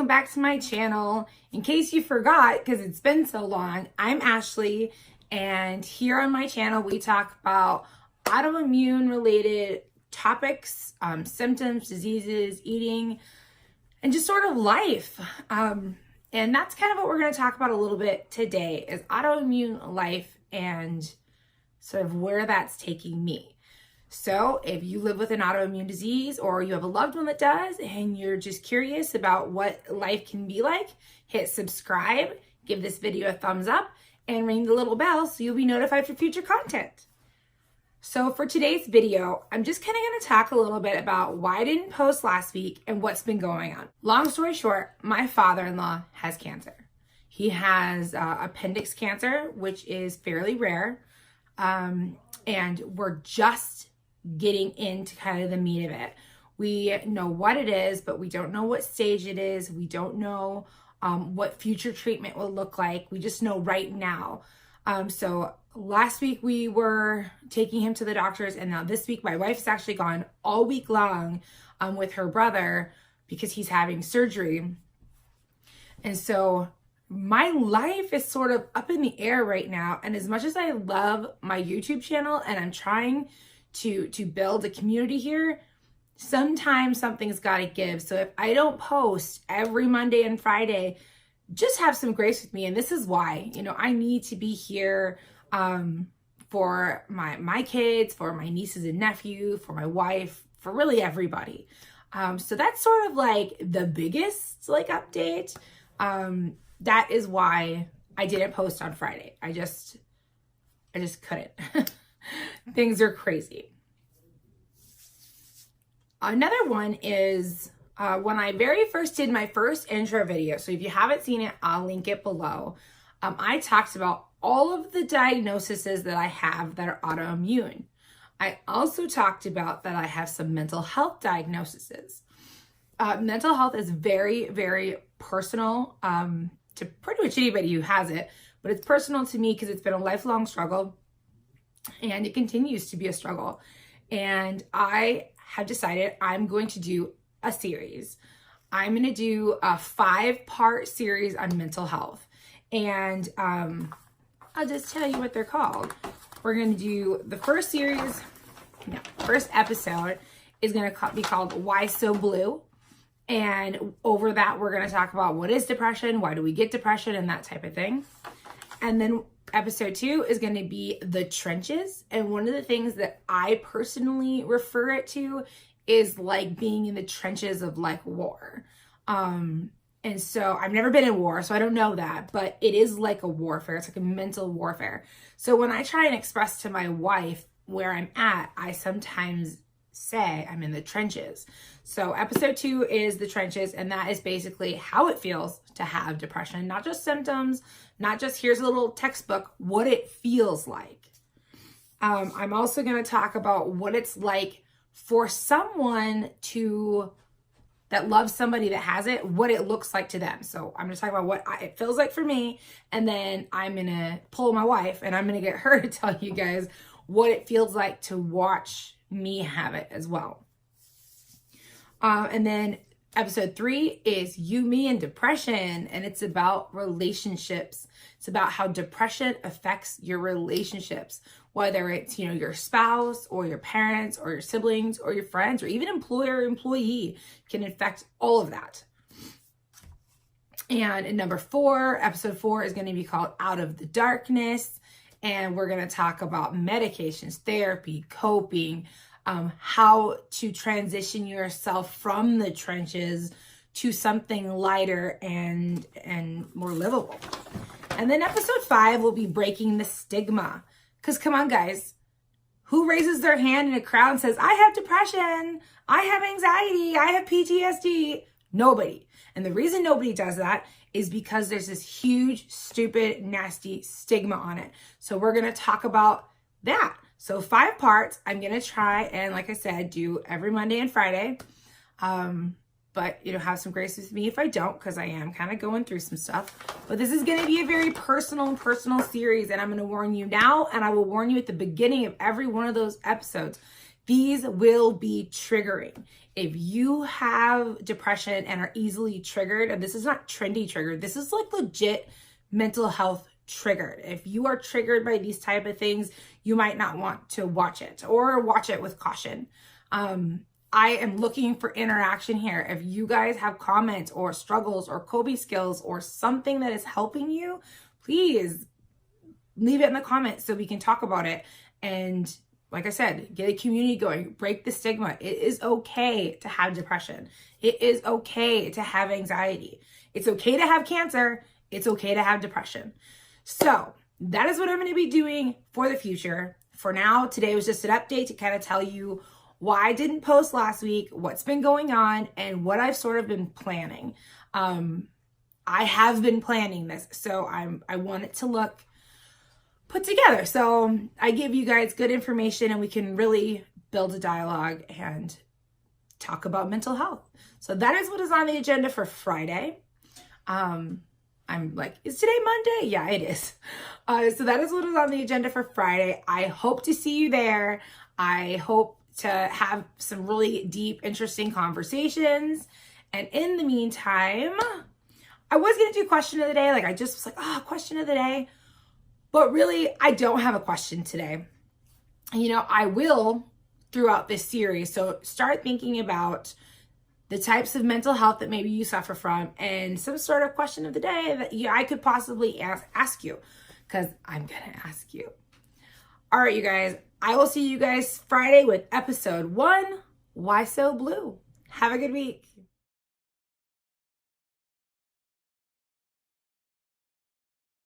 back to my channel. In case you forgot, because it's been so long, I'm Ashley, and here on my channel we talk about autoimmune related topics, symptoms, diseases, eating, and just sort of life. And that's kind of what we're going to talk about a little bit today, is autoimmune life and sort of where that's taking me. So if you live with an autoimmune disease or you have a loved one that does and you're just curious about what life can be like, hit subscribe, give this video a thumbs up, and ring the little bell so you'll be notified for future content. So for today's video, I'm just kind of going to talk a little bit about why I didn't post last week and what's been going on. Long story short, my father-in-law has cancer. He has appendix cancer, which is fairly rare. And we're just getting into kind of the meat of it. We know what it is, but we don't know what stage it is. We don't know what future treatment will look like. We just know right now. So last week we were taking him to the doctors, and now this week my wife's actually gone all week long with her brother because he's having surgery. And so my life is sort of up in the air right now. And as much as I love my YouTube channel and I'm trying to build a community here, sometimes something's got to give. So if I don't post every Monday and Friday, just have some grace with me. And this is why, I need to be here for my kids, for my nieces and nephew, for my wife, for really everybody. So that's sort of like the biggest update. That is why I didn't post on Friday. I just couldn't. Things are crazy. Another one is when I very first did my first intro video. So if you haven't seen it, I'll link it below. I talked about all of the diagnoses that I have that are autoimmune. I also talked about that I have some mental health diagnoses. Mental health is very, very personal to pretty much anybody who has it, but it's personal to me because it's been a lifelong struggle. And it continues to be a struggle. And I have decided I'm going to do a series. I'm going to do a 5-part series on mental health. And I'll just tell you what they're called. We're going to do the first episode is going to be called Why So Blue? And over that, we're going to talk about what is depression, why do we get depression, and that type of thing. And then episode 2 is going to be the trenches. And one of the things that I personally refer it to is like being in the trenches of like war. And so I've never been in war, so I don't know that, but it is like a warfare. It's like a mental warfare. So when I try and express to my wife where I'm at, I sometimes say I'm in the trenches. So episode 2 is the trenches, and that is basically how it feels to have depression, not just symptoms, not just here's a little textbook, what it feels like. I'm also going to talk about what it's like for someone that loves somebody that has it, what it looks like to them. So I'm going to talk about what it feels like for me, and then I'm going to pull my wife and I'm going to get her to tell you guys what it feels like to watch me have it as well. And then episode 3 is You, Me, and Depression. And it's about relationships. It's about how depression affects your relationships, whether it's, your spouse or your parents or your siblings or your friends or even employer-employee can affect all of that. And in episode 4 is going to be called Out of the Darkness. And we're going to talk about medications, therapy, coping, how to transition yourself from the trenches to something lighter and more livable. And then episode 5 will be breaking the stigma. Because come on, guys, who raises their hand in a crowd and says, I have depression, I have anxiety, I have PTSD? Nobody. And the reason nobody does that is because there's this huge, stupid, nasty stigma on it. So we're going to talk about that. So 5 parts. I'm going to try and, like I said, do every Monday and Friday. But, have some grace with me if I don't, because I am kind of going through some stuff. But this is going to be a very personal series, and I'm going to warn you now, and I will warn you at the beginning of every one of those episodes. these will be triggering. If you have depression and are easily triggered, and this is not trendy triggered, this is like legit mental health triggered. If you are triggered by these type of things, you might not want to watch it, or watch it with caution. I am looking for interaction here. If you guys have comments or struggles or coping skills or something that is helping you, please leave it in the comments so we can talk about it. And like I said, get a community going, break the stigma. It is okay to have depression. It is okay to have anxiety. It's okay to have cancer. It's okay to have depression. So that is what I'm going to be doing for the future. For now, today was just an update to kind of tell you why I didn't post last week, what's been going on, and what I've sort of been planning. I have been planning this, so I want it to look put together. So I give you guys good information and we can really build a dialogue and talk about mental health. So that is what is on the agenda for Friday. I'm like, is today Monday? Yeah, it is. So that is what is on the agenda for Friday. I hope to see you there. I hope to have some really deep, interesting conversations. And in the meantime, I was going to do question of the day. Like I just was like, oh, question of the day. But really, I don't have a question today. You know, I will throughout this series. So start thinking about the types of mental health that maybe you suffer from and some sort of question of the day that I could possibly ask you, because I'm going to ask you. All right, you guys, I will see you guys Friday with episode 1, Why So Blue? Have a good week.